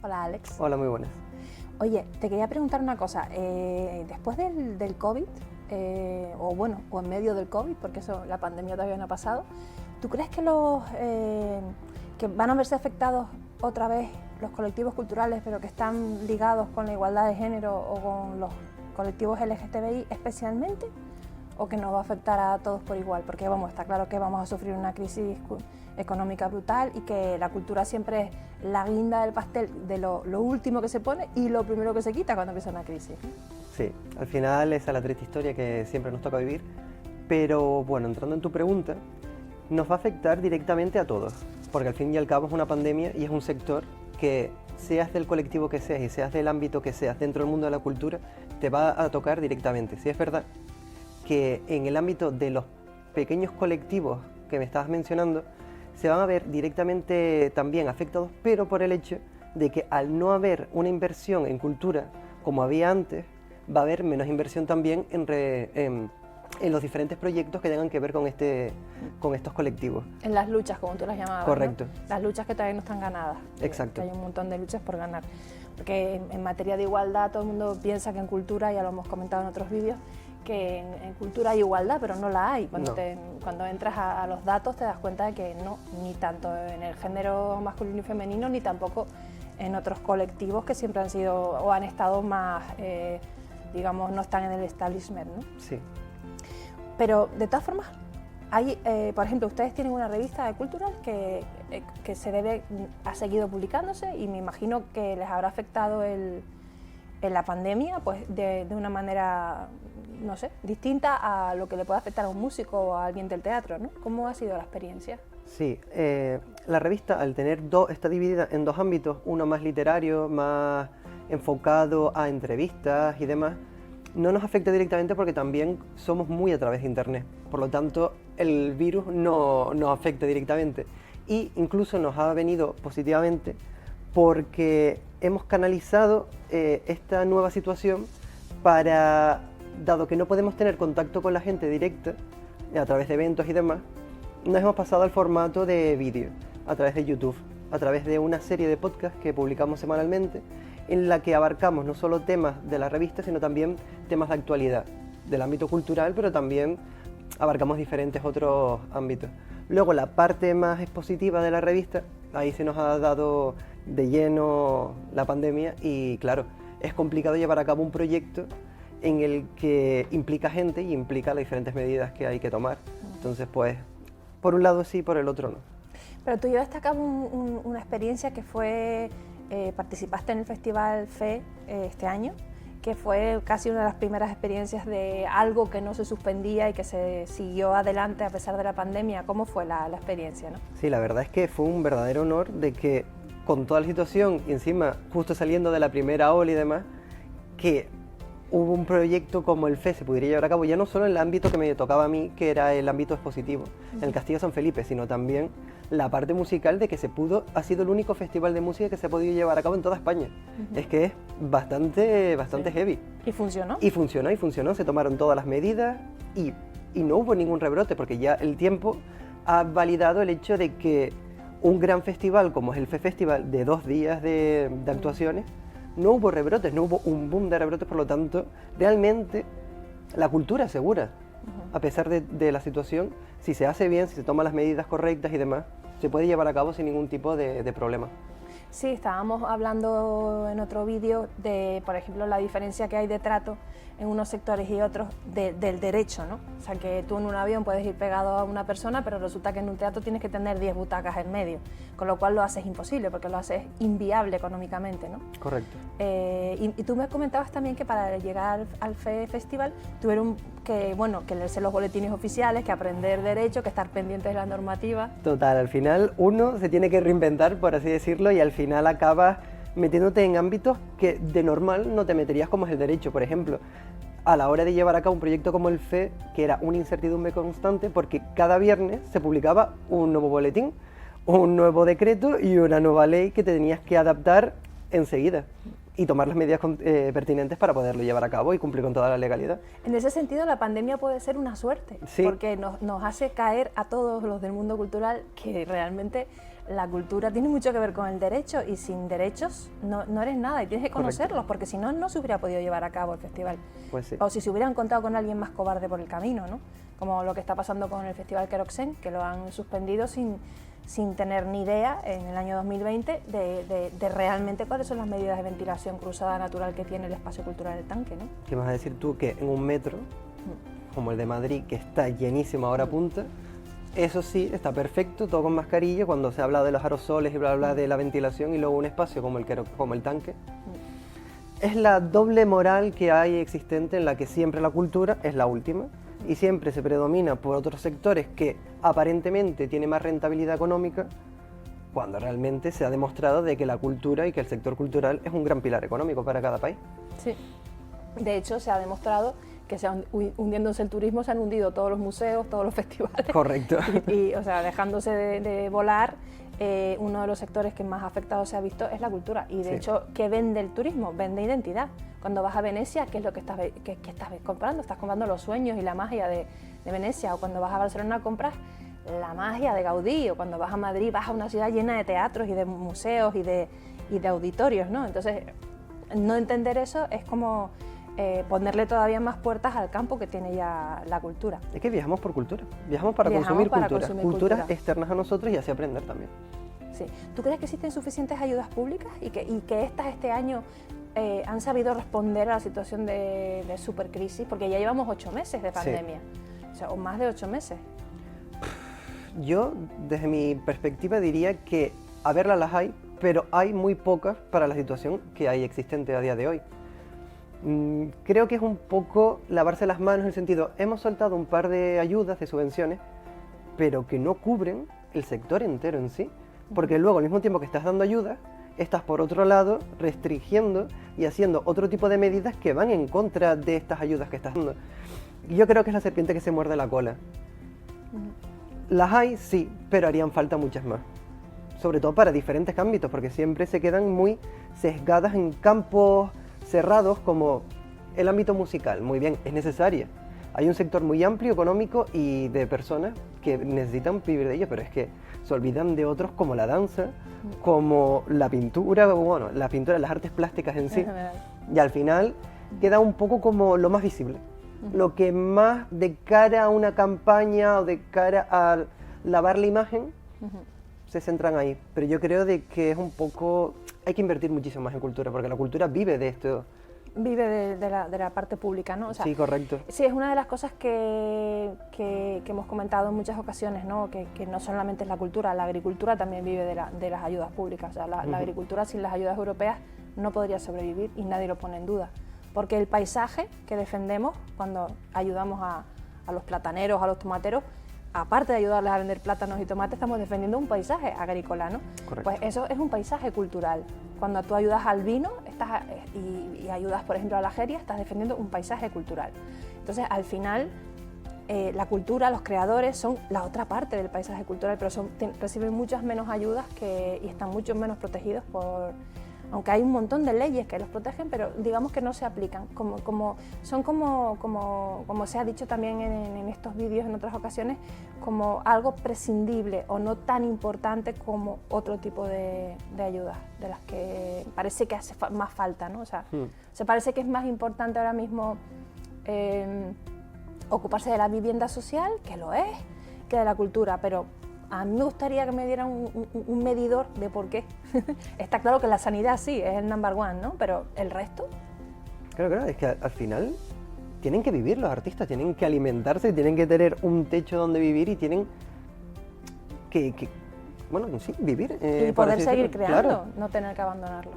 Hola Alex. Hola, muy buenas. Oye, te quería preguntar una cosa. Después del COVID, o en medio del COVID, porque la pandemia todavía no ha pasado, ¿tú crees que que van a verse afectados otra vez los colectivos culturales, pero que están ligados con la igualdad de género o con los colectivos LGTBI especialmente? ¿O que nos va a afectar a todos por igual? Porque está claro que vamos a sufrir una crisis económica brutal y que la cultura siempre es la guinda del pastel de lo último que se pone y lo primero que se quita cuando empieza una crisis. Sí, al final esa es la triste historia que siempre nos toca vivir, pero bueno, entrando en tu pregunta, nos va a afectar directamente a todos, porque al fin y al cabo es una pandemia y es un sector que, seas del colectivo que seas y seas del ámbito que seas dentro del mundo de la cultura, te va a tocar directamente. Sí, es verdad que en el ámbito de los pequeños colectivos que me estabas mencionando, se van a ver directamente también afectados, pero por el hecho de que al no haber una inversión en cultura como había antes, va a haber menos inversión también en los diferentes proyectos que tengan que ver con estos colectivos. En las luchas, como tú las llamabas. Correcto. ¿No? Las luchas que todavía no están ganadas. Exacto. Que hay un montón de luchas por ganar. Porque en materia de igualdad todo el mundo piensa que en cultura, ya lo hemos comentado en otros vídeos, que en cultura hay igualdad, pero no la hay. Cuando entras a los datos te das cuenta de que no, ni tanto en el género masculino y femenino, ni tampoco en otros colectivos que siempre han sido o han estado más, digamos, no están en el establishment, ¿no? Sí. Pero de todas formas, por ejemplo, ustedes tienen una revista de cultural que ha seguido publicándose y me imagino que les habrá afectado en la pandemia pues de una manera, no sé, distinta a lo que le puede afectar a un músico o a alguien del teatro, ¿no? ¿Cómo ha sido la experiencia? Sí, la revista al tener está dividida en dos ámbitos, uno más literario, más enfocado a entrevistas y demás, no nos afecta directamente porque también somos muy a través de internet, por lo tanto el virus no nos afecta directamente y incluso nos ha venido positivamente porque hemos canalizado esta nueva situación dado que no podemos tener contacto con la gente directa a través de eventos y demás, nos hemos pasado al formato de vídeo, a través de YouTube, a través de una serie de podcasts que publicamos semanalmente, en la que abarcamos no solo temas de la revista, sino también temas de actualidad, del ámbito cultural, pero también abarcamos diferentes otros ámbitos. Luego la parte más expositiva de la revista, ahí se nos ha dado de lleno la pandemia y claro, es complicado llevar a cabo un proyecto en el que implica gente y implica las diferentes medidas que hay que tomar. Entonces pues, por un lado sí, por el otro no. Pero tú llevaste a cabo una experiencia que fue, participaste en el Festival FE este año, que fue casi una de las primeras experiencias de algo que no se suspendía y que se siguió adelante a pesar de la pandemia. ¿Cómo fue la experiencia, no? Sí, la verdad es que fue un verdadero honor de que con toda la situación y encima justo saliendo de la primera ola y demás, que hubo un proyecto como el FE se pudiera llevar a cabo ya no solo en el ámbito que me tocaba a mí, que era el ámbito expositivo, en el Castillo San Felipe, sino también la parte musical de que ha sido el único festival de música que se ha podido llevar a cabo en toda España. Es que es bastante sí. Heavy. ¿Y funcionó? Y funcionó, se tomaron todas las medidas y no hubo ningún rebrote, porque ya el tiempo ha validado el hecho de que un gran festival como es el FE Festival de 2 días de actuaciones, no hubo rebrotes, no hubo un boom de rebrotes, por lo tanto, realmente la cultura es segura, a pesar de la situación, si se hace bien, si se toman las medidas correctas y demás, se puede llevar a cabo sin ningún tipo de problema. Sí, estábamos hablando en otro vídeo de, por ejemplo, la diferencia que hay de trato en unos sectores y otros del derecho, ¿no? O sea, que tú en un avión puedes ir pegado a una persona, pero resulta que en un teatro tienes que tener 10 butacas en medio, con lo cual lo haces imposible, porque lo haces inviable económicamente, ¿no? Correcto. Y tú me comentabas también que para llegar al FE Festival tuvieron que leerse los boletines oficiales, que aprender derecho, que estar pendientes de la normativa. Total, al final uno se tiene que reinventar, por así decirlo, y al final acabas metiéndote en ámbitos que de normal no te meterías, como es el derecho, por ejemplo. A la hora de llevar a cabo un proyecto como el FE, que era una incertidumbre constante, porque cada viernes se publicaba un nuevo boletín, un nuevo decreto y una nueva ley que te tenías que adaptar enseguida. y tomar las medidas pertinentes para poderlo llevar a cabo y cumplir con toda la legalidad. En ese sentido, la pandemia puede ser una suerte, Sí. porque nos hace caer a todos los del mundo cultural que realmente la cultura tiene mucho que ver con el derecho, y sin derechos no eres nada y tienes que conocerlos. Correcto. Porque si no, no se hubiera podido llevar a cabo el festival. Pues sí. O si se hubieran contado con alguien más cobarde por el camino, ¿no? Como lo que está pasando con el Festival Queroxen, que lo han suspendido sin tener ni idea en el año 2020 de realmente cuáles son las medidas de ventilación cruzada natural que tiene el espacio cultural del Tanque, ¿no? ¿Qué vas a decir tú? Que en un metro, como el de Madrid, que está llenísimo ahora a punta, eso sí, está perfecto, todo con mascarilla, cuando se habla de los aerosoles y bla, bla, de la ventilación, y luego un espacio como el Tanque. Es la doble moral que hay existente, en la que siempre la cultura es la última y siempre se predomina por otros sectores que aparentemente tienen más rentabilidad económica, cuando realmente se ha demostrado de que la cultura y que el sector cultural es un gran pilar económico para cada país. Sí. De hecho, se ha demostrado que hundiéndose el turismo se han hundido todos los museos, todos los festivales. Correcto. Y o sea, dejándose de volar, uno de los sectores que más afectados se ha visto es la cultura. Y de hecho, ¿qué vende el turismo? Vende identidad. Cuando vas a Venecia, ¿qué es lo que estás comprando? Estás comprando los sueños y la magia de Venecia. O cuando vas a Barcelona, compras la magia de Gaudí. O cuando vas a Madrid, vas a una ciudad llena de teatros y de museos y de auditorios, ¿no? Entonces, no entender eso es como ponerle todavía más puertas al campo que tiene ya la cultura. Es que viajamos por cultura, viajamos para consumir culturas externas a nosotros y así aprender también. Sí. ¿Tú crees que existen suficientes ayudas públicas y que estas este año han sabido responder a la situación de supercrisis? Porque ya llevamos 8 meses de pandemia, o sea, o más de 8 meses. Yo, desde mi perspectiva, diría que a verlas las hay, pero hay muy pocas para la situación que hay existente a día de hoy. Creo que es un poco lavarse las manos en el sentido, hemos soltado un par de ayudas, de subvenciones, pero que no cubren el sector entero en sí, porque luego al mismo tiempo que estás dando ayudas, estás por otro lado restringiendo y haciendo otro tipo de medidas que van en contra de estas ayudas que estás dando. Y yo creo que es la serpiente que se muerde la cola. Las hay, sí, pero harían falta muchas más. Sobre todo para diferentes ámbitos, porque siempre se quedan muy sesgadas en campos cerrados como el ámbito musical. Muy bien, es necesaria. Hay un sector muy amplio, económico y de personas que necesitan vivir de ello, pero es que se olvidan de otros como la danza, como la pintura, bueno, la pintura, las artes plásticas en sí. Y al final queda un poco como lo más visible. Lo que más de cara a una campaña o de cara a lavar la imagen, se centran ahí. Pero yo creo de que es un poco... Hay que invertir muchísimo más en cultura, porque la cultura vive de esto. Vive de la parte pública, ¿no? O sea, sí, correcto. Sí, es una de las cosas que hemos comentado en muchas ocasiones, ¿no? Que no solamente es la cultura, la agricultura también vive de las ayudas públicas. O sea, la agricultura sin las ayudas europeas no podría sobrevivir y nadie lo pone en duda. Porque el paisaje que defendemos cuando ayudamos a los plataneros, a los tomateros, aparte de ayudarles a vender plátanos y tomates, estamos defendiendo un paisaje agrícola, ¿no? Correcto. Pues eso es un paisaje cultural. Cuando tú ayudas al vino y ayudas, por ejemplo, a la jeria, estás defendiendo un paisaje cultural. Entonces, al final, la cultura, los creadores son la otra parte del paisaje cultural, pero reciben muchas menos ayudas y están mucho menos protegidos aunque hay un montón de leyes que los protegen, pero digamos que no se aplican, como se ha dicho también en estos vídeos en otras ocasiones, como algo prescindible o no tan importante como otro tipo de ayudas, de las que parece que hace más falta, ¿no? O sea, se parece que es más importante ahora mismo ocuparse de la vivienda social, que lo es, que de la cultura, pero a mí me gustaría que me dieran un medidor de por qué. Está claro que la sanidad sí, es el number one, ¿no? Pero ¿el resto? Claro, es que al final tienen que vivir los artistas, tienen que alimentarse, tienen que tener un techo donde vivir y tienen que bueno, sí, vivir. Y poder seguir creando, claro. no tener que abandonarlo.